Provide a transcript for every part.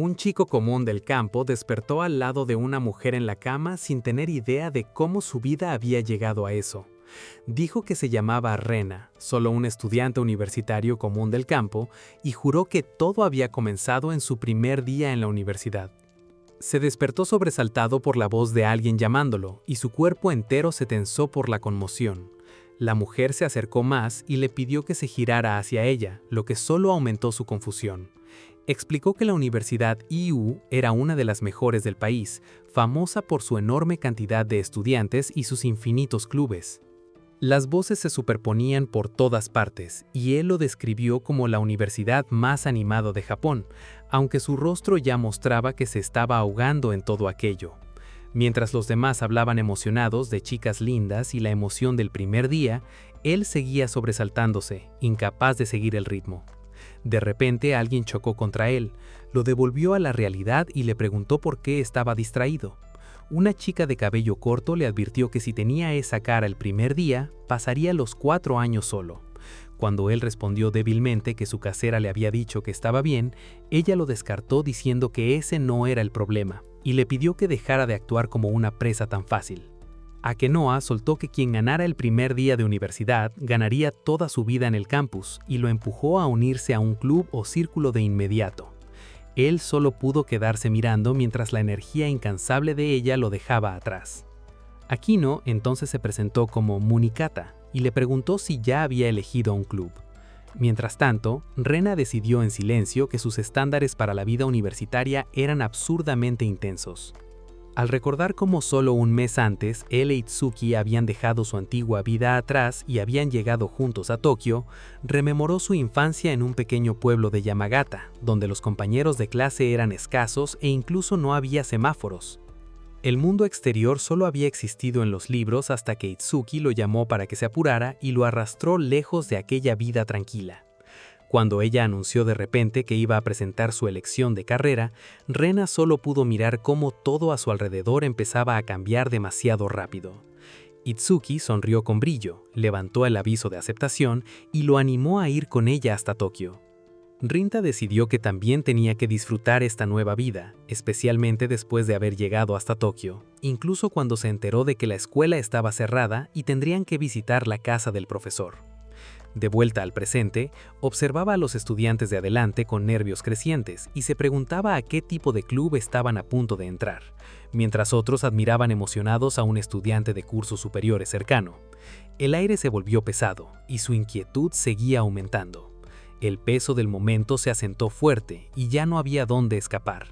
Un chico común del campo despertó al lado de una mujer en la cama sin tener idea de cómo su vida había llegado a eso. Dijo que se llamaba Rena, solo un estudiante universitario común del campo, y juró que todo había comenzado en su primer día en la universidad. Se despertó sobresaltado por la voz de alguien llamándolo, y su cuerpo entero se tensó por la conmoción. La mujer se acercó más y le pidió que se girara hacia ella, lo que solo aumentó su confusión. Explicó que la Universidad IU era una de las mejores del país, famosa por su enorme cantidad de estudiantes y sus infinitos clubes. Las voces se superponían por todas partes, y él lo describió como la universidad más animada de Japón, aunque su rostro ya mostraba que se estaba ahogando en todo aquello. Mientras los demás hablaban emocionados de chicas lindas y la emoción del primer día, él seguía sobresaltándose, incapaz de seguir el ritmo. De repente alguien chocó contra él, lo devolvió a la realidad y le preguntó por qué estaba distraído. Una chica de cabello corto le advirtió que si tenía esa cara el primer día, pasaría los 4 años solo. Cuando él respondió débilmente que su casera le había dicho que estaba bien, ella lo descartó diciendo que ese no era el problema, y le pidió que dejara de actuar como una presa tan fácil. Akenoa soltó que quien ganara el primer día de universidad ganaría toda su vida en el campus y lo empujó a unirse a un club o círculo de inmediato. Él solo pudo quedarse mirando mientras la energía incansable de ella lo dejaba atrás. Akino entonces se presentó como Munikata y le preguntó si ya había elegido un club. Mientras tanto, Rena decidió en silencio que sus estándares para la vida universitaria eran absurdamente intensos. Al recordar cómo solo un mes antes él e Itsuki habían dejado su antigua vida atrás y habían llegado juntos a Tokio, rememoró su infancia en un pequeño pueblo de Yamagata, donde los compañeros de clase eran escasos e incluso no había semáforos. El mundo exterior solo había existido en los libros hasta que Itsuki lo llamó para que se apurara y lo arrastró lejos de aquella vida tranquila. Cuando ella anunció de repente que iba a presentar su elección de carrera, Rena solo pudo mirar cómo todo a su alrededor empezaba a cambiar demasiado rápido. Itsuki sonrió con brillo, levantó el aviso de aceptación y lo animó a ir con ella hasta Tokio. Rinta decidió que también tenía que disfrutar esta nueva vida, especialmente después de haber llegado hasta Tokio, incluso cuando se enteró de que la escuela estaba cerrada y tendrían que visitar la casa del profesor. De vuelta al presente, observaba a los estudiantes de adelante con nervios crecientes y se preguntaba a qué tipo de club estaban a punto de entrar, mientras otros admiraban emocionados a un estudiante de cursos superiores cercano. El aire se volvió pesado y su inquietud seguía aumentando. El peso del momento se asentó fuerte y ya no había dónde escapar.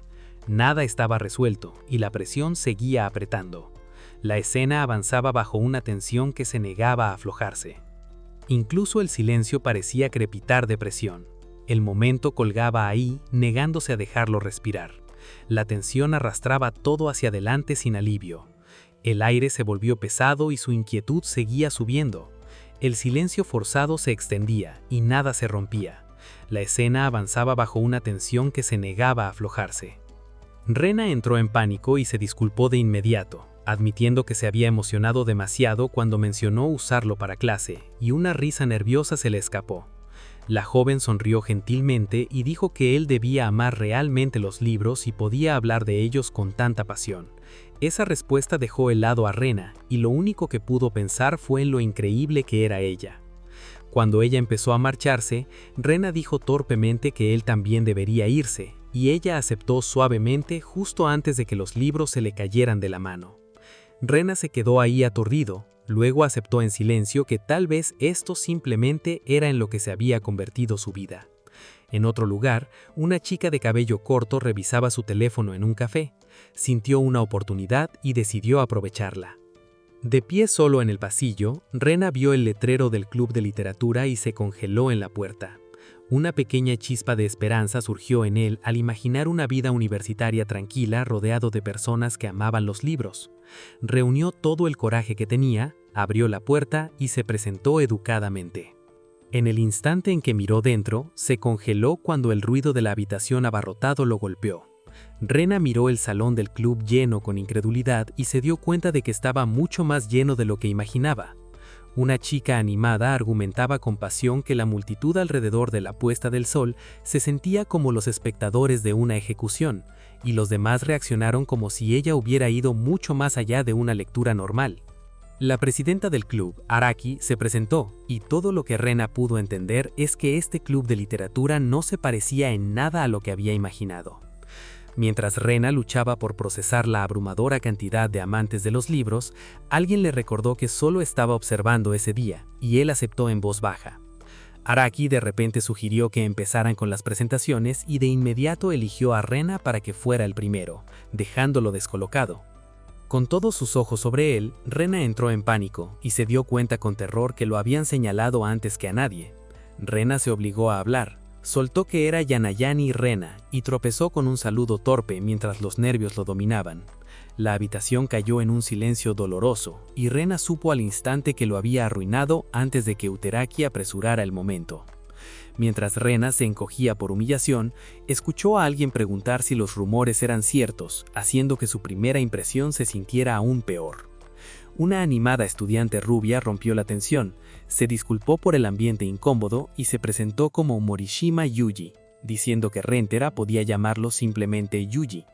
Nada estaba resuelto y la presión seguía apretando. La escena avanzaba bajo una tensión que se negaba a aflojarse. Incluso el silencio parecía crepitar de presión. El momento colgaba ahí, negándose a dejarlo respirar. La tensión arrastraba todo hacia adelante sin alivio. El aire se volvió pesado y su inquietud seguía subiendo. El silencio forzado se extendía y nada se rompía. La escena avanzaba bajo una tensión que se negaba a aflojarse. Rena entró en pánico y se disculpó de inmediato, admitiendo que se había emocionado demasiado cuando mencionó usarlo para clase, y una risa nerviosa se le escapó. La joven sonrió gentilmente y dijo que él debía amar realmente los libros y podía hablar de ellos con tanta pasión. Esa respuesta dejó helado a Rena, y lo único que pudo pensar fue en lo increíble que era ella. Cuando ella empezó a marcharse, Rena dijo torpemente que él también debería irse, y ella aceptó suavemente justo antes de que los libros se le cayeran de la mano. Rena se quedó ahí aturdido, luego aceptó en silencio que tal vez esto simplemente era en lo que se había convertido su vida. En otro lugar, una chica de cabello corto revisaba su teléfono en un café, sintió una oportunidad y decidió aprovecharla. De pie solo en el pasillo, Rena vio el letrero del club de literatura y se congeló en la puerta. Una pequeña chispa de esperanza surgió en él al imaginar una vida universitaria tranquila rodeado de personas que amaban los libros. Reunió todo el coraje que tenía, abrió la puerta y se presentó educadamente. En el instante en que miró dentro, se congeló cuando el ruido de la habitación abarrotado lo golpeó. Rena miró el salón del club lleno con incredulidad y se dio cuenta de que estaba mucho más lleno de lo que imaginaba. Una chica animada argumentaba con pasión que la multitud alrededor de la puesta del sol se sentía como los espectadores de una ejecución, y los demás reaccionaron como si ella hubiera ido mucho más allá de una lectura normal. La presidenta del club, Araki, se presentó, y todo lo que Rena pudo entender es que este club de literatura no se parecía en nada a lo que había imaginado. Mientras Rena luchaba por procesar la abrumadora cantidad de amantes de los libros, alguien le recordó que solo estaba observando ese día, y él aceptó en voz baja. Araki de repente sugirió que empezaran con las presentaciones y de inmediato eligió a Rena para que fuera el primero, dejándolo descolocado. Con todos sus ojos sobre él, Rena entró en pánico y se dio cuenta con terror que lo habían señalado antes que a nadie. Rena se obligó a hablar, soltó que era Yanayani Rena y tropezó con un saludo torpe mientras los nervios lo dominaban. La habitación cayó en un silencio doloroso y Rena supo al instante que lo había arruinado antes de que Uteraki apresurara el momento. Mientras Rena se encogía por humillación, escuchó a alguien preguntar si los rumores eran ciertos, haciendo que su primera impresión se sintiera aún peor. Una animada estudiante rubia rompió la tensión, se disculpó por el ambiente incómodo y se presentó como Morishima Yuji, diciendo que Rentera podía llamarlo simplemente Yuji.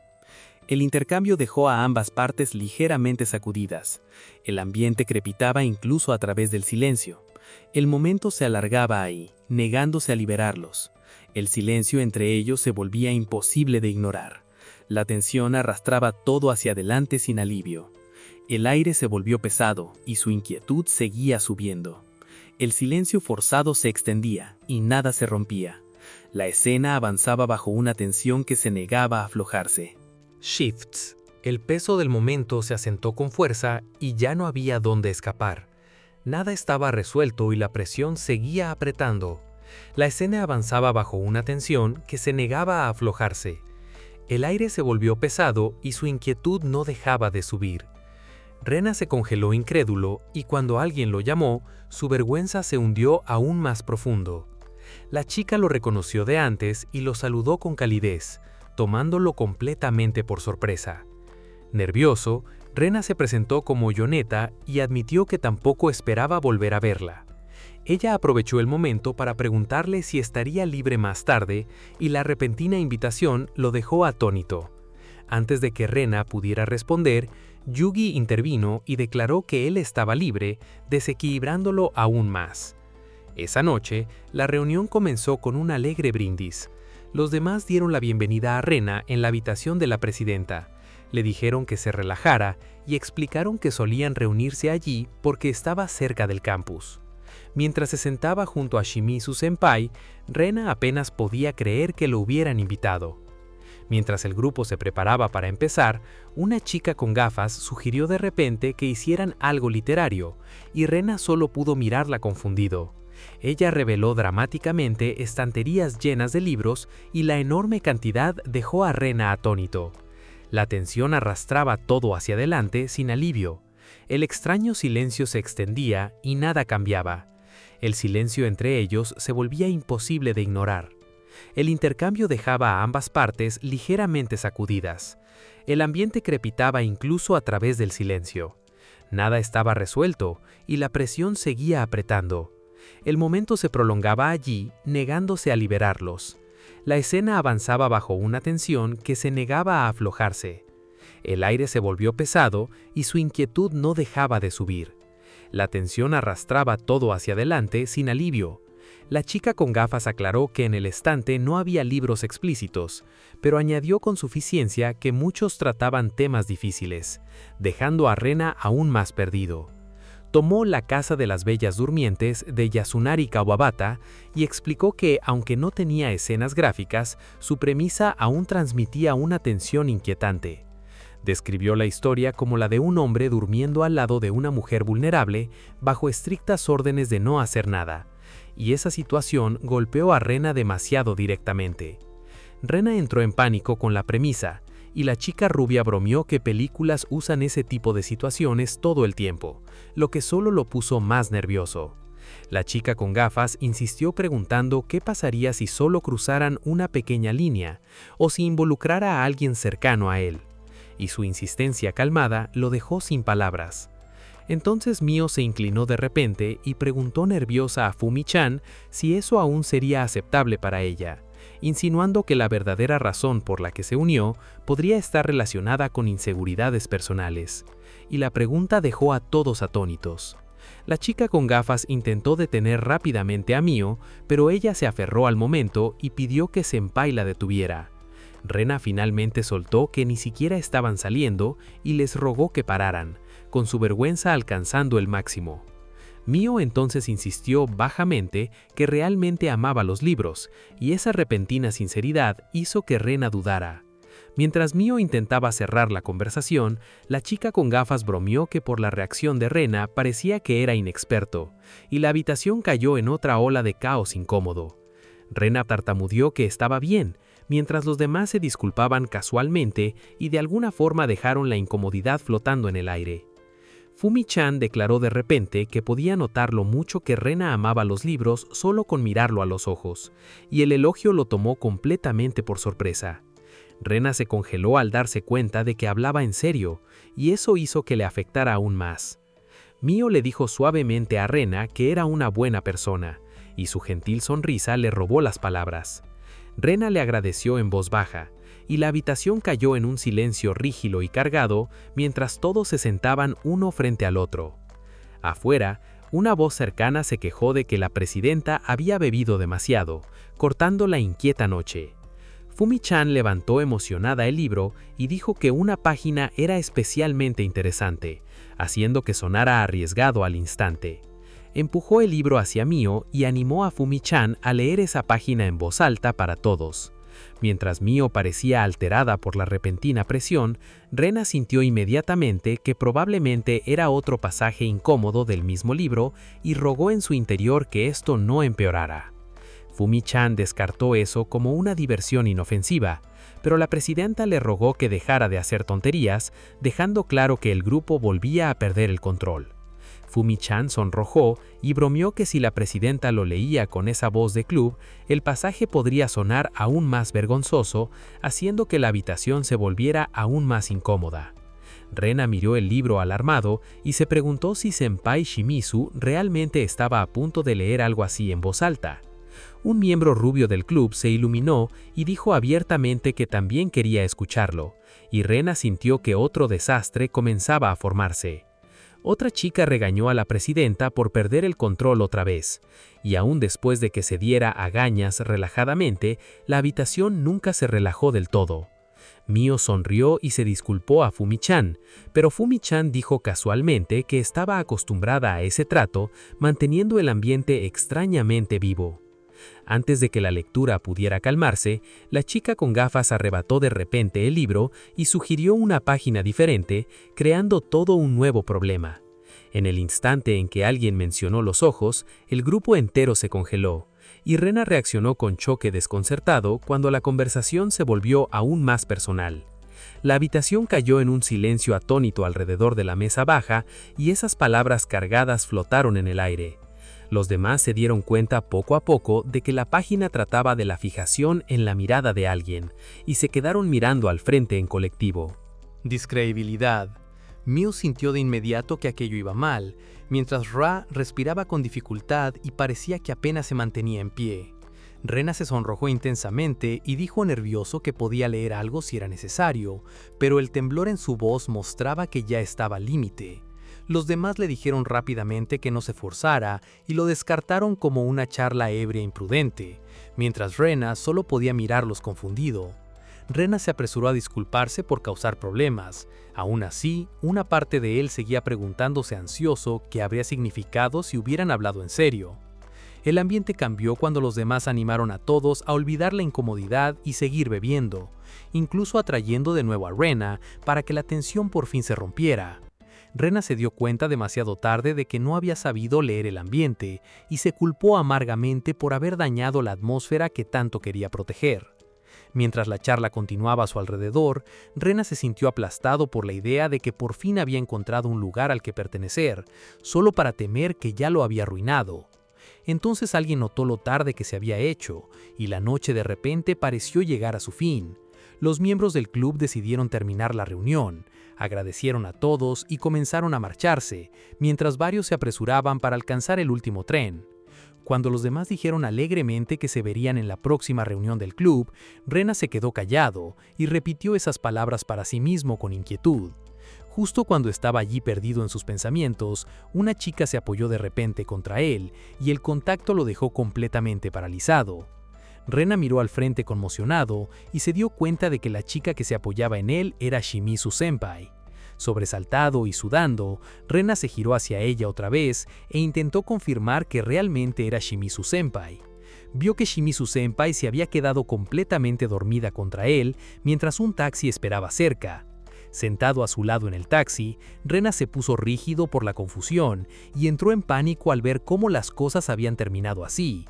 El intercambio dejó a ambas partes ligeramente sacudidas. El ambiente crepitaba incluso a través del silencio. El momento se alargaba ahí, negándose a liberarlos. El silencio entre ellos se volvía imposible de ignorar. La tensión arrastraba todo hacia adelante sin alivio. El aire se volvió pesado y su inquietud seguía subiendo. El silencio forzado se extendía y nada se rompía. La escena avanzaba bajo una tensión que se negaba a aflojarse. Shifts. El peso del momento se asentó con fuerza y ya no había dónde escapar. Nada estaba resuelto y la presión seguía apretando. La escena avanzaba bajo una tensión que se negaba a aflojarse. El aire se volvió pesado y su inquietud no dejaba de subir. Rena se congeló incrédulo y cuando alguien lo llamó, su vergüenza se hundió aún más profundo. La chica lo reconoció de antes y lo saludó con calidez, tomándolo completamente por sorpresa. Nervioso, Rena se presentó como Yoneta y admitió que tampoco esperaba volver a verla. Ella aprovechó el momento para preguntarle si estaría libre más tarde y la repentina invitación lo dejó atónito. Antes de que Rena pudiera responder, Yugi intervino y declaró que él estaba libre, desequilibrándolo aún más. Esa noche, la reunión comenzó con un alegre brindis. Los demás dieron la bienvenida a Rena en la habitación de la presidenta. Le dijeron que se relajara y explicaron que solían reunirse allí porque estaba cerca del campus. Mientras se sentaba junto a Shimizu Senpai, Rena apenas podía creer que lo hubieran invitado. Mientras el grupo se preparaba para empezar, una chica con gafas sugirió de repente que hicieran algo literario, y Rena solo pudo mirarla confundido. Ella reveló dramáticamente estanterías llenas de libros y la enorme cantidad dejó a Rena atónito. La tensión arrastraba todo hacia adelante sin alivio. El extraño silencio se extendía y nada cambiaba. El silencio entre ellos se volvía imposible de ignorar. El intercambio dejaba a ambas partes ligeramente sacudidas. El ambiente crepitaba incluso a través del silencio. Nada estaba resuelto y la presión seguía apretando. El momento se prolongaba allí, negándose a liberarlos. La escena avanzaba bajo una tensión que se negaba a aflojarse. El aire se volvió pesado y su inquietud no dejaba de subir. La tensión arrastraba todo hacia adelante sin alivio. La chica con gafas aclaró que en el estante no había libros explícitos, pero añadió con suficiencia que muchos trataban temas difíciles, dejando a Rena aún más perdido. Tomó La Casa de las Bellas Durmientes de Yasunari Kawabata y explicó que, aunque no tenía escenas gráficas, su premisa aún transmitía una tensión inquietante. Describió la historia como la de un hombre durmiendo al lado de una mujer vulnerable bajo estrictas órdenes de no hacer nada, y esa situación golpeó a Rena demasiado directamente. Rena entró en pánico con la premisa, y la chica rubia bromeó que películas usan ese tipo de situaciones todo el tiempo, lo que solo lo puso más nervioso. La chica con gafas insistió preguntando qué pasaría si solo cruzaran una pequeña línea, o si involucrara a alguien cercano a él, y su insistencia calmada lo dejó sin palabras. Entonces Mio se inclinó de repente y preguntó nerviosa a Fumi-chan si eso aún sería aceptable para ella, insinuando que la verdadera razón por la que se unió podría estar relacionada con inseguridades personales. Y la pregunta dejó a todos atónitos. La chica con gafas intentó detener rápidamente a Mio, pero ella se aferró al momento y pidió que Senpai la detuviera. Rena finalmente soltó que ni siquiera estaban saliendo y les rogó que pararan, con su vergüenza alcanzando el máximo. Mio entonces insistió bajamente que realmente amaba los libros, y esa repentina sinceridad hizo que Rena dudara. Mientras Mio intentaba cerrar la conversación, la chica con gafas bromeó que por la reacción de Rena parecía que era inexperto, y la habitación cayó en otra ola de caos incómodo. Rena tartamudeó que estaba bien, mientras los demás se disculpaban casualmente y de alguna forma dejaron la incomodidad flotando en el aire. Fumi-chan declaró de repente que podía notar lo mucho que Rena amaba los libros solo con mirarlo a los ojos, y el elogio lo tomó completamente por sorpresa. Rena se congeló al darse cuenta de que hablaba en serio, y eso hizo que le afectara aún más. Mio le dijo suavemente a Rena que era una buena persona, y su gentil sonrisa le robó las palabras. Rena le agradeció en voz baja, y la habitación cayó en un silencio rígido y cargado mientras todos se sentaban uno frente al otro. Afuera, una voz cercana se quejó de que la presidenta había bebido demasiado, cortando la inquieta noche. Fumi-chan levantó emocionada el libro y dijo que una página era especialmente interesante, haciendo que sonara arriesgado al instante. Empujó el libro hacia Mio y animó a Fumi-chan a leer esa página en voz alta para todos. Mientras Mio parecía alterada por la repentina presión, Rena sintió inmediatamente que probablemente era otro pasaje incómodo del mismo libro y rogó en su interior que esto no empeorara. Fumi-chan descartó eso como una diversión inofensiva, pero la presidenta le rogó que dejara de hacer tonterías, dejando claro que el grupo volvía a perder el control. Fumi-chan sonrojó y bromeó que si la presidenta lo leía con esa voz de club, el pasaje podría sonar aún más vergonzoso, haciendo que la habitación se volviera aún más incómoda. Rena miró el libro alarmado y se preguntó si Senpai Shimizu realmente estaba a punto de leer algo así en voz alta. Un miembro rubio del club se iluminó y dijo abiertamente que también quería escucharlo, y Rena sintió que otro desastre comenzaba a formarse. Otra chica regañó a la presidenta por perder el control otra vez, y aún después de que se diera a gañas relajadamente, la habitación nunca se relajó del todo. Mio sonrió y se disculpó a Fumi-chan, pero Fumi-chan dijo casualmente que estaba acostumbrada a ese trato, manteniendo el ambiente extrañamente vivo. Antes de que la lectura pudiera calmarse, la chica con gafas arrebató de repente el libro y sugirió una página diferente, creando todo un nuevo problema. En el instante en que alguien mencionó los ojos, el grupo entero se congeló, y Rena reaccionó con choque desconcertado cuando la conversación se volvió aún más personal. La habitación cayó en un silencio atónito alrededor de la mesa baja y esas palabras cargadas flotaron en el aire. Los demás se dieron cuenta poco a poco de que la página trataba de la fijación en la mirada de alguien, y se quedaron mirando al frente en colectivo. Discredibilidad. Mio sintió de inmediato que aquello iba mal, mientras Ra respiraba con dificultad y parecía que apenas se mantenía en pie. Rena se sonrojó intensamente y dijo nervioso que podía leer algo si era necesario, pero el temblor en su voz mostraba que ya estaba al límite. Los demás le dijeron rápidamente que no se forzara y lo descartaron como una charla ebria imprudente, mientras Rena solo podía mirarlos confundido. Rena se apresuró a disculparse por causar problemas. Aún así, una parte de él seguía preguntándose ansioso qué habría significado si hubieran hablado en serio. El ambiente cambió cuando los demás animaron a todos a olvidar la incomodidad y seguir bebiendo, incluso atrayendo de nuevo a Rena para que la tensión por fin se rompiera. Rena se dio cuenta demasiado tarde de que no había sabido leer el ambiente y se culpó amargamente por haber dañado la atmósfera que tanto quería proteger. Mientras la charla continuaba a su alrededor, Rena se sintió aplastado por la idea de que por fin había encontrado un lugar al que pertenecer, solo para temer que ya lo había arruinado. Entonces alguien notó lo tarde que se había hecho, y la noche de repente pareció llegar a su fin. Los miembros del club decidieron terminar la reunión, Agradecieron a todos y comenzaron a marcharse, mientras varios se apresuraban para alcanzar el último tren. Cuando los demás dijeron alegremente que se verían en la próxima reunión del club, Rena se quedó callado y repitió esas palabras para sí mismo con inquietud. Justo cuando estaba allí perdido en sus pensamientos, una chica se apoyó de repente contra él y el contacto lo dejó completamente paralizado. Rena miró al frente conmocionado y se dio cuenta de que la chica que se apoyaba en él era Shimizu Senpai. Sobresaltado y sudando, Rena se giró hacia ella otra vez e intentó confirmar que realmente era Shimizu Senpai. Vio que Shimizu Senpai se había quedado completamente dormida contra él mientras un taxi esperaba cerca. Sentado a su lado en el taxi, Rena se puso rígido por la confusión y entró en pánico al ver cómo las cosas habían terminado así.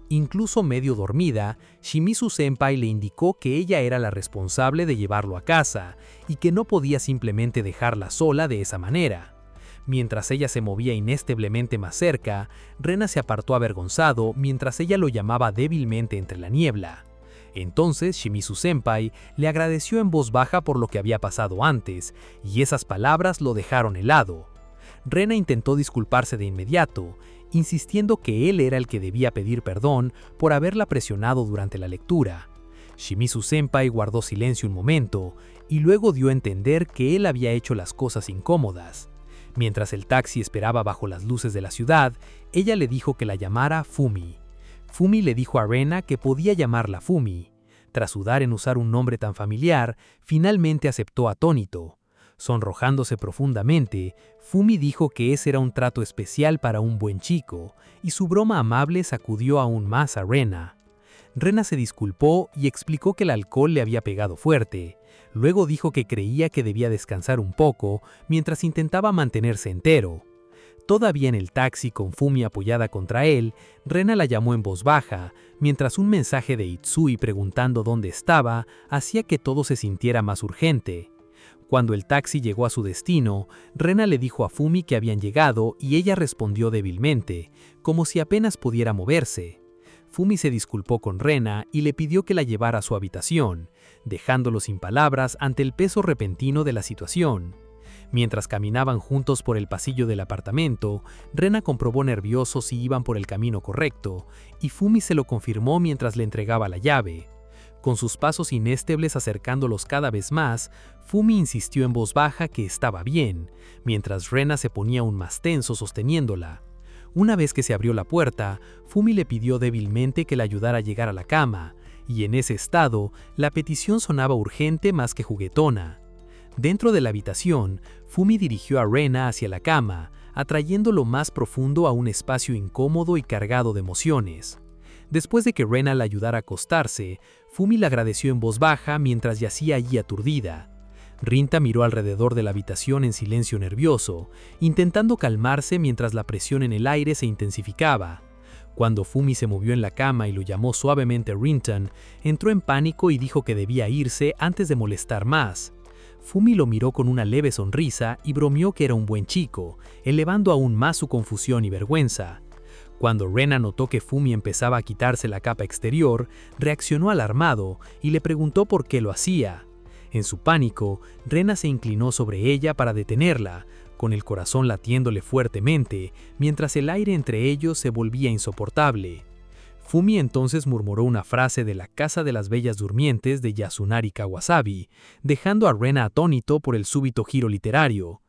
Incluso medio dormida, Shimizu Senpai le indicó que ella era la responsable de llevarlo a casa y que no podía simplemente dejarla sola de esa manera. Mientras ella se movía inexorablemente más cerca, Rena se apartó avergonzado mientras ella lo llamaba débilmente entre la niebla. Entonces Shimizu Senpai le agradeció en voz baja por lo que había pasado antes, y esas palabras lo dejaron helado. Rena intentó disculparse de inmediato, insistiendo que él era el que debía pedir perdón por haberla presionado durante la lectura. Shimizu Senpai guardó silencio un momento y luego dio a entender que él había hecho las cosas incómodas. Mientras el taxi esperaba bajo las luces de la ciudad, ella le dijo que la llamara Fumi. Fumi le dijo a Rena que podía llamarla Fumi. Tras dudar en usar un nombre tan familiar, finalmente aceptó atónito. Sonrojándose profundamente, Fumi dijo que ese era un trato especial para un buen chico, y su broma amable sacudió aún más a Rena. Rena se disculpó y explicó que el alcohol le había pegado fuerte. Luego dijo que creía que debía descansar un poco mientras intentaba mantenerse entero. Todavía en el taxi con Fumi apoyada contra él, Rena la llamó en voz baja, mientras un mensaje de Itsui preguntando dónde estaba hacía que todo se sintiera más urgente. Cuando el taxi llegó a su destino, Rena le dijo a Fumi que habían llegado y ella respondió débilmente, como si apenas pudiera moverse. Fumi se disculpó con Rena y le pidió que la llevara a su habitación, dejándolo sin palabras ante el peso repentino de la situación. Mientras caminaban juntos por el pasillo del apartamento, Rena comprobó nervioso si iban por el camino correcto, y Fumi se lo confirmó mientras le entregaba la llave. Con sus pasos inestables acercándolos cada vez más, Fumi insistió en voz baja que estaba bien, mientras Rena se ponía aún más tenso sosteniéndola. Una vez que se abrió la puerta, Fumi le pidió débilmente que la ayudara a llegar a la cama, y en ese estado, la petición sonaba urgente más que juguetona. Dentro de la habitación, Fumi dirigió a Rena hacia la cama, atrayéndolo más profundo a un espacio incómodo y cargado de emociones. Después de que Rena la ayudara a acostarse, Fumi le agradeció en voz baja mientras yacía allí aturdida. Rinta miró alrededor de la habitación en silencio nervioso, intentando calmarse mientras la presión en el aire se intensificaba. Cuando Fumi se movió en la cama y lo llamó suavemente Rintan, entró en pánico y dijo que debía irse antes de molestar más. Fumi lo miró con una leve sonrisa y bromeó que era un buen chico, elevando aún más su confusión y vergüenza. Cuando Rena notó que Fumi empezaba a quitarse la capa exterior, reaccionó alarmado y le preguntó por qué lo hacía. En su pánico, Rena se inclinó sobre ella para detenerla, con el corazón latiéndole fuertemente, mientras el aire entre ellos se volvía insoportable. Fumi entonces murmuró una frase de la Casa de las Bellas Durmientes de Yasunari Kawasabi, dejando a Rena atónito por el súbito giro literario.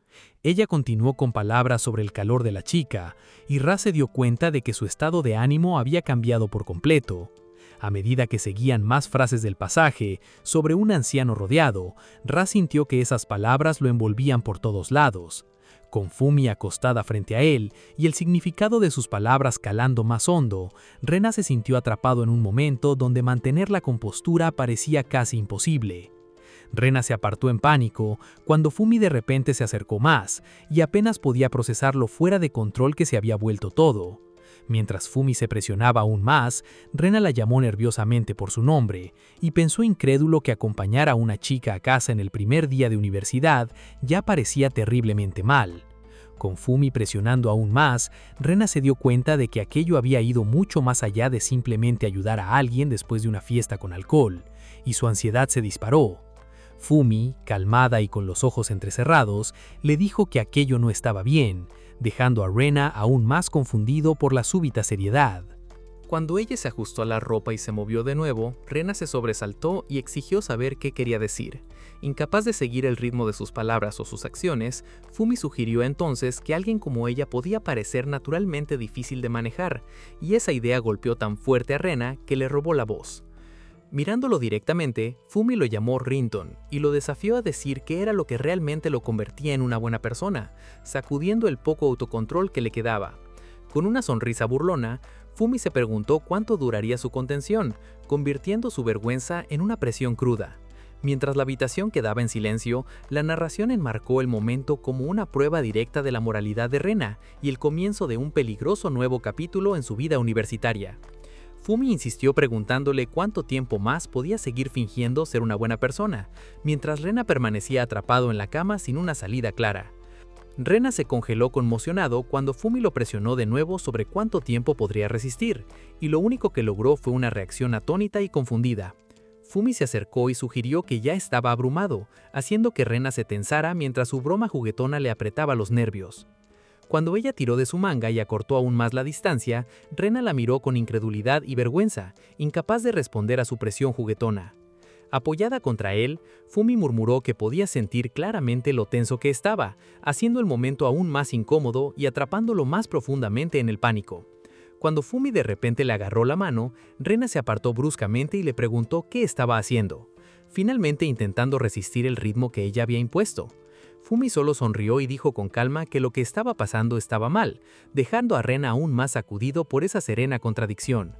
Ella continuó con palabras sobre el calor de la chica, y Ra se dio cuenta de que su estado de ánimo había cambiado por completo. A medida que seguían más frases del pasaje sobre un anciano rodeado, Ra sintió que esas palabras lo envolvían por todos lados. Con Fumi acostada frente a él y el significado de sus palabras calando más hondo, Rena se sintió atrapado en un momento donde mantener la compostura parecía casi imposible. Rena se apartó en pánico cuando Fumi de repente se acercó más y apenas podía procesar lo fuera de control que se había vuelto todo. Mientras Fumi se presionaba aún más, Rena la llamó nerviosamente por su nombre y pensó incrédulo que acompañar a una chica a casa en el primer día de universidad ya parecía terriblemente mal. Con Fumi presionando aún más, Rena se dio cuenta de que aquello había ido mucho más allá de simplemente ayudar a alguien después de una fiesta con alcohol, y su ansiedad se disparó. Fumi, calmada y con los ojos entrecerrados, le dijo que aquello no estaba bien, dejando a Rena aún más confundido por la súbita seriedad. Cuando ella se ajustó a la ropa y se movió de nuevo, Rena se sobresaltó y exigió saber qué quería decir. Incapaz de seguir el ritmo de sus palabras o sus acciones, Fumi sugirió entonces que alguien como ella podía parecer naturalmente difícil de manejar, y esa idea golpeó tan fuerte a Rena que le robó la voz. Mirándolo directamente, Fumi lo llamó Rinton y lo desafió a decir qué era lo que realmente lo convertía en una buena persona, sacudiendo el poco autocontrol que le quedaba. Con una sonrisa burlona, Fumi se preguntó cuánto duraría su contención, convirtiendo su vergüenza en una presión cruda. Mientras la habitación quedaba en silencio, la narración enmarcó el momento como una prueba directa de la moralidad de Rena y el comienzo de un peligroso nuevo capítulo en su vida universitaria. Fumi insistió preguntándole cuánto tiempo más podía seguir fingiendo ser una buena persona, mientras Rena permanecía atrapado en la cama sin una salida clara. Rena se congeló conmocionado cuando Fumi lo presionó de nuevo sobre cuánto tiempo podría resistir, y lo único que logró fue una reacción atónita y confundida. Fumi se acercó y sugirió que ya estaba abrumado, haciendo que Rena se tensara mientras su broma juguetona le apretaba los nervios. Cuando ella tiró de su manga y acortó aún más la distancia, Rena la miró con incredulidad y vergüenza, incapaz de responder a su presión juguetona. Apoyada contra él, Fumi murmuró que podía sentir claramente lo tenso que estaba, haciendo el momento aún más incómodo y atrapándolo más profundamente en el pánico. Cuando Fumi de repente le agarró la mano, Rena se apartó bruscamente y le preguntó qué estaba haciendo, finalmente intentando resistir el ritmo que ella había impuesto. Fumi solo sonrió y dijo con calma que lo que estaba pasando estaba mal, dejando a Rena aún más sacudido por esa serena contradicción.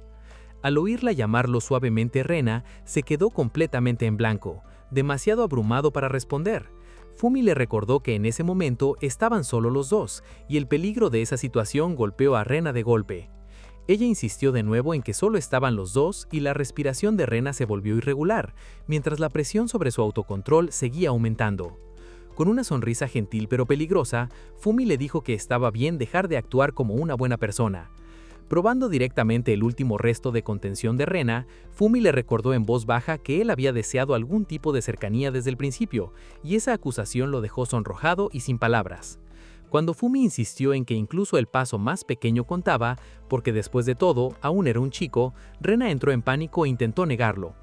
Al oírla llamarlo suavemente Rena, se quedó completamente en blanco, demasiado abrumado para responder. Fumi le recordó que en ese momento estaban solo los dos, y el peligro de esa situación golpeó a Rena de golpe. Ella insistió de nuevo en que solo estaban los dos y la respiración de Rena se volvió irregular, mientras la presión sobre su autocontrol seguía aumentando. Con una sonrisa gentil pero peligrosa, Fumi le dijo que estaba bien dejar de actuar como una buena persona. Probando directamente el último resto de contención de Rena, Fumi le recordó en voz baja que él había deseado algún tipo de cercanía desde el principio, y esa acusación lo dejó sonrojado y sin palabras. Cuando Fumi insistió en que incluso el paso más pequeño contaba, porque después de todo, aún era un chico, Rena entró en pánico e intentó negarlo.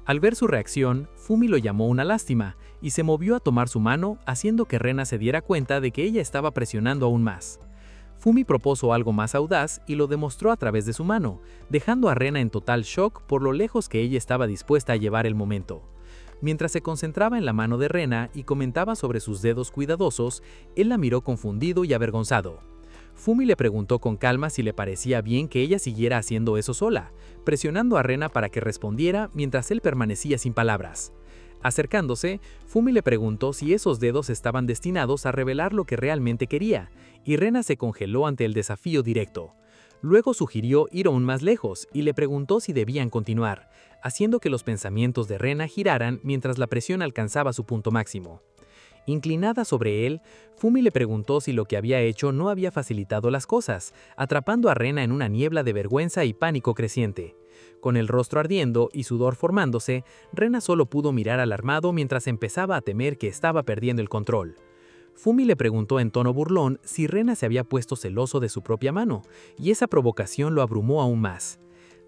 Al ver su reacción, Fumi lo llamó una lástima, y se movió a tomar su mano, haciendo que Rena se diera cuenta de que ella estaba presionando aún más. Fumi propuso algo más audaz y lo demostró a través de su mano, dejando a Rena en total shock por lo lejos que ella estaba dispuesta a llevar el momento. Mientras se concentraba en la mano de Rena y comentaba sobre sus dedos cuidadosos, él la miró confundido y avergonzado. Fumi le preguntó con calma si le parecía bien que ella siguiera haciendo eso sola, presionando a Rena para que respondiera mientras él permanecía sin palabras. Acercándose, Fumi le preguntó si esos dedos estaban destinados a revelar lo que realmente quería, y Rena se congeló ante el desafío directo. Luego sugirió ir aún más lejos y le preguntó si debían continuar, haciendo que los pensamientos de Rena giraran mientras la presión alcanzaba su punto máximo. Inclinada sobre él, Fumi le preguntó si lo que había hecho no había facilitado las cosas, atrapando a Rena en una niebla de vergüenza y pánico creciente. Con el rostro ardiendo y sudor formándose, Rena solo pudo mirar alarmado mientras empezaba a temer que estaba perdiendo el control. Fumi le preguntó en tono burlón si Rena se había puesto celoso de su propia mano, y esa provocación lo abrumó aún más.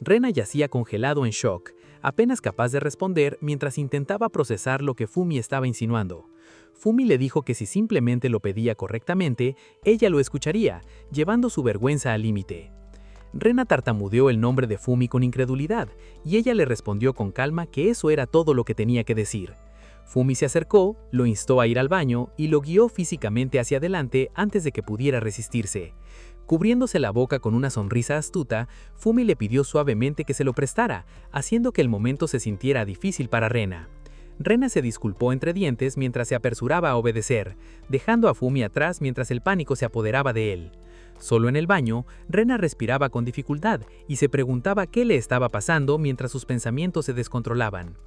Rena yacía congelado en shock, apenas capaz de responder mientras intentaba procesar lo que Fumi estaba insinuando. Fumi le dijo que si simplemente lo pedía correctamente, ella lo escucharía, llevando su vergüenza al límite. Rena tartamudeó el nombre de Fumi con incredulidad, y ella le respondió con calma que eso era todo lo que tenía que decir. Fumi se acercó, lo instó a ir al baño y lo guió físicamente hacia adelante antes de que pudiera resistirse. Cubriéndose la boca con una sonrisa astuta, Fumi le pidió suavemente que se lo prestara, haciendo que el momento se sintiera difícil para Rena. Rena se disculpó entre dientes mientras se apresuraba a obedecer, dejando a Fumi atrás mientras el pánico se apoderaba de él. Solo en el baño, Rena respiraba con dificultad y se preguntaba qué le estaba pasando mientras sus pensamientos se descontrolaban.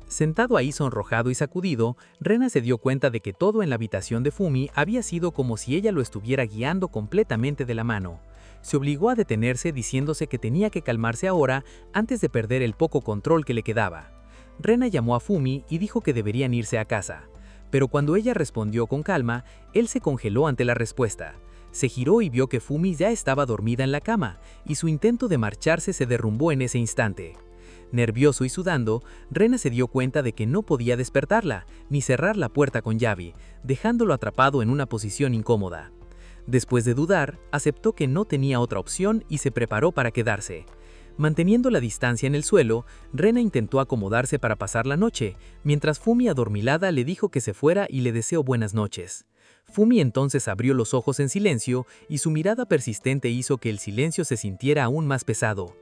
Sentado ahí sonrojado y sacudido, Rena se dio cuenta de que todo en la habitación de Fumi había sido como si ella lo estuviera guiando completamente de la mano. Se obligó a detenerse diciéndose que tenía que calmarse ahora antes de perder el poco control que le quedaba. Rena llamó a Fumi y dijo que deberían irse a casa. Pero cuando ella respondió con calma, él se congeló ante la respuesta. Se giró y vio que Fumi ya estaba dormida en la cama, y su intento de marcharse se derrumbó en ese instante. Nervioso y sudando, Rena se dio cuenta de que no podía despertarla, ni cerrar la puerta con llave, dejándolo atrapado en una posición incómoda. Después de dudar, aceptó que no tenía otra opción y se preparó para quedarse. Manteniendo la distancia en el suelo, Rena intentó acomodarse para pasar la noche, mientras Fumi adormilada le dijo que se fuera y le deseó buenas noches. Fumi entonces abrió los ojos en silencio y su mirada persistente hizo que el silencio se sintiera aún más pesado.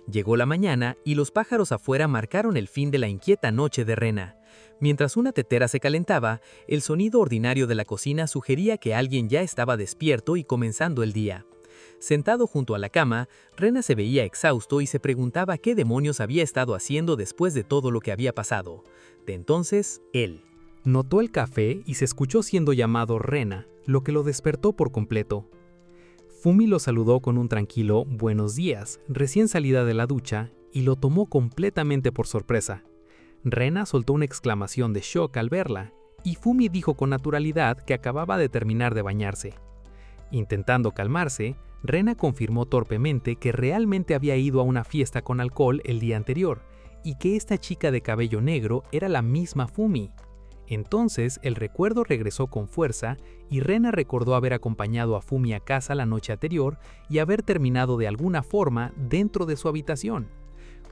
Llegó la mañana y los pájaros afuera marcaron el fin de la inquieta noche de Rena. Mientras una tetera se calentaba, el sonido ordinario de la cocina sugería que alguien ya estaba despierto y comenzando el día. Sentado junto a la cama, Rena se veía exhausto y se preguntaba qué demonios había estado haciendo después de todo lo que había pasado. De entonces, él. Notó el café y se escuchó siendo llamado Rena, lo que lo despertó por completo. Fumi lo saludó con un tranquilo «buenos días», recién salida de la ducha, y lo tomó completamente por sorpresa. Rena soltó una exclamación de shock al verla, y Fumi dijo con naturalidad que acababa de terminar de bañarse. Intentando calmarse, Rena confirmó torpemente que realmente había ido a una fiesta con alcohol el día anterior, y que esta chica de cabello negro era la misma Fumi. Entonces el recuerdo regresó con fuerza y Rena recordó haber acompañado a Fumi a casa la noche anterior y haber terminado de alguna forma dentro de su habitación.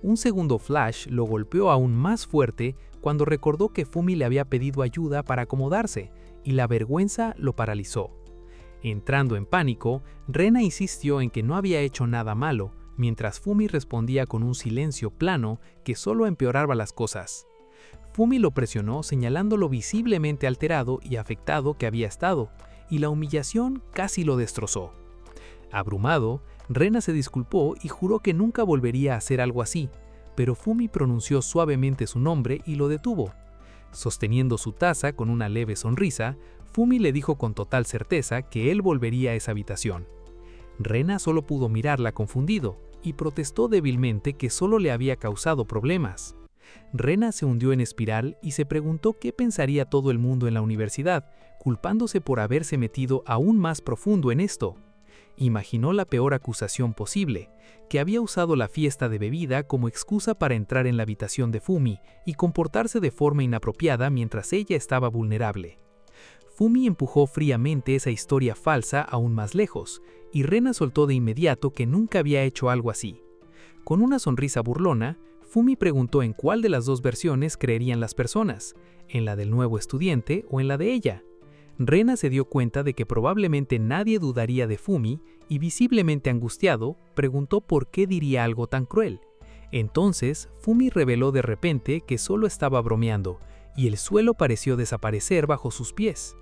Un segundo flash lo golpeó aún más fuerte cuando recordó que Fumi le había pedido ayuda para acomodarse y la vergüenza lo paralizó. Entrando en pánico, Rena insistió en que no había hecho nada malo, mientras Fumi respondía con un silencio plano que solo empeoraba las cosas. Fumi lo presionó señalando lo visiblemente alterado y afectado que había estado, y la humillación casi lo destrozó. Abrumado, Rena se disculpó y juró que nunca volvería a hacer algo así, pero Fumi pronunció suavemente su nombre y lo detuvo. Sosteniendo su taza con una leve sonrisa, Fumi le dijo con total certeza que él volvería a esa habitación. Rena solo pudo mirarla confundido y protestó débilmente que solo le había causado problemas. Rena se hundió en espiral y se preguntó qué pensaría todo el mundo en la universidad, culpándose por haberse metido aún más profundo en esto. Imaginó la peor acusación posible, que había usado la fiesta de bebida como excusa para entrar en la habitación de Fumi y comportarse de forma inapropiada mientras ella estaba vulnerable. Fumi empujó fríamente esa historia falsa aún más lejos, y Rena soltó de inmediato que nunca había hecho algo así. Con una sonrisa burlona, Fumi preguntó en cuál de las dos versiones creerían las personas, en la del nuevo estudiante o en la de ella. Rena se dio cuenta de que probablemente nadie dudaría de Fumi y visiblemente angustiado, preguntó por qué diría algo tan cruel. Entonces, Fumi reveló de repente que solo estaba bromeando y el suelo pareció desaparecer bajo sus pies.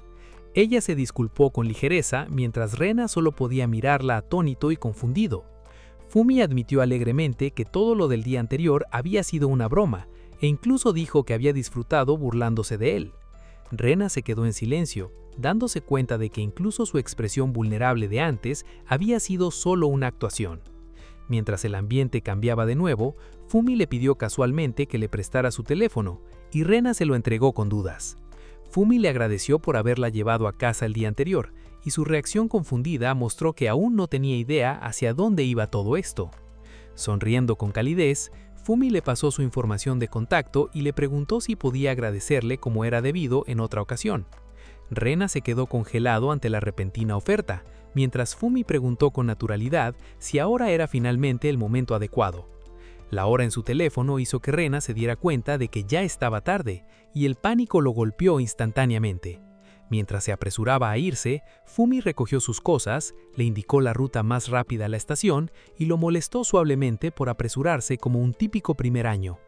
Ella se disculpó con ligereza mientras Rena solo podía mirarla atónito y confundido. Fumi admitió alegremente que todo lo del día anterior había sido una broma e incluso dijo que había disfrutado burlándose de él. Rena se quedó en silencio, dándose cuenta de que incluso su expresión vulnerable de antes había sido solo una actuación. Mientras el ambiente cambiaba de nuevo, Fumi le pidió casualmente que le prestara su teléfono y Rena se lo entregó con dudas. Fumi le agradeció por haberla llevado a casa el día anterior y su reacción confundida mostró que aún no tenía idea hacia dónde iba todo esto. Sonriendo con calidez, Fumi le pasó su información de contacto y le preguntó si podía agradecerle como era debido en otra ocasión. Rena se quedó congelado ante la repentina oferta, mientras Fumi preguntó con naturalidad si ahora era finalmente el momento adecuado. La hora en su teléfono hizo que Rena se diera cuenta de que ya estaba tarde, y el pánico lo golpeó instantáneamente. Mientras se apresuraba a irse, Fumi recogió sus cosas, le indicó la ruta más rápida a la estación y lo molestó suavemente por apresurarse como un típico primer año.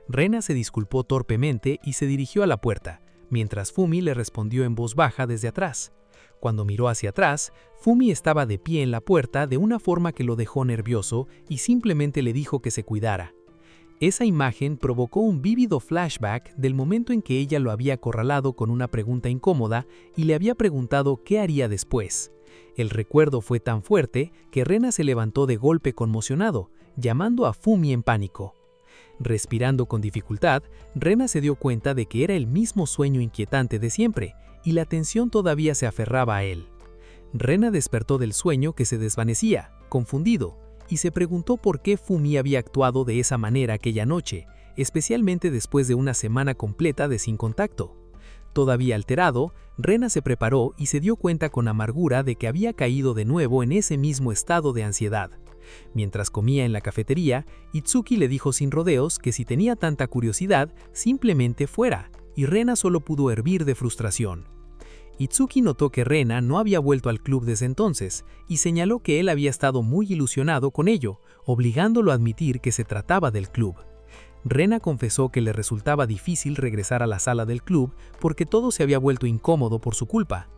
Rena se disculpó torpemente y se dirigió a la puerta, mientras Fumi le respondió en voz baja desde atrás. Cuando miró hacia atrás, Fumi estaba de pie en la puerta de una forma que lo dejó nervioso y simplemente le dijo que se cuidara. Esa imagen provocó un vívido flashback del momento en que ella lo había acorralado con una pregunta incómoda y le había preguntado qué haría después. El recuerdo fue tan fuerte que Rena se levantó de golpe conmocionado, llamando a Fumi en pánico. Respirando con dificultad, Rena se dio cuenta de que era el mismo sueño inquietante de siempre, y la tensión todavía se aferraba a él. Rena despertó del sueño que se desvanecía, confundido, y se preguntó por qué Fumi había actuado de esa manera aquella noche, especialmente después de una semana completa de sin contacto. Todavía alterado, Rena se preparó y se dio cuenta con amargura de que había caído de nuevo en ese mismo estado de ansiedad. Mientras comía en la cafetería, Itsuki le dijo sin rodeos que si tenía tanta curiosidad, simplemente fuera, y Rena solo pudo hervir de frustración. Itsuki notó que Rena no había vuelto al club desde entonces, y señaló que él había estado muy ilusionado con ello, obligándolo a admitir que se trataba del club. Rena confesó que le resultaba difícil regresar a la sala del club porque todo se había vuelto incómodo por su culpa.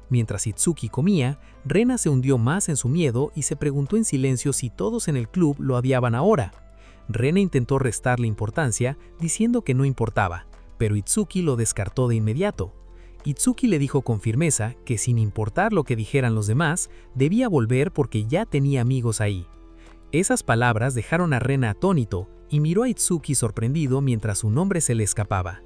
Mientras Itsuki comía, Rena se hundió más en su miedo y se preguntó en silencio si todos en el club lo odiaban ahora. Rena intentó restarle importancia, diciendo que no importaba, pero Itsuki lo descartó de inmediato. Itsuki le dijo con firmeza que sin importar lo que dijeran los demás, debía volver porque ya tenía amigos ahí. Esas palabras dejaron a Rena atónito y miró a Itsuki sorprendido mientras su nombre se le escapaba.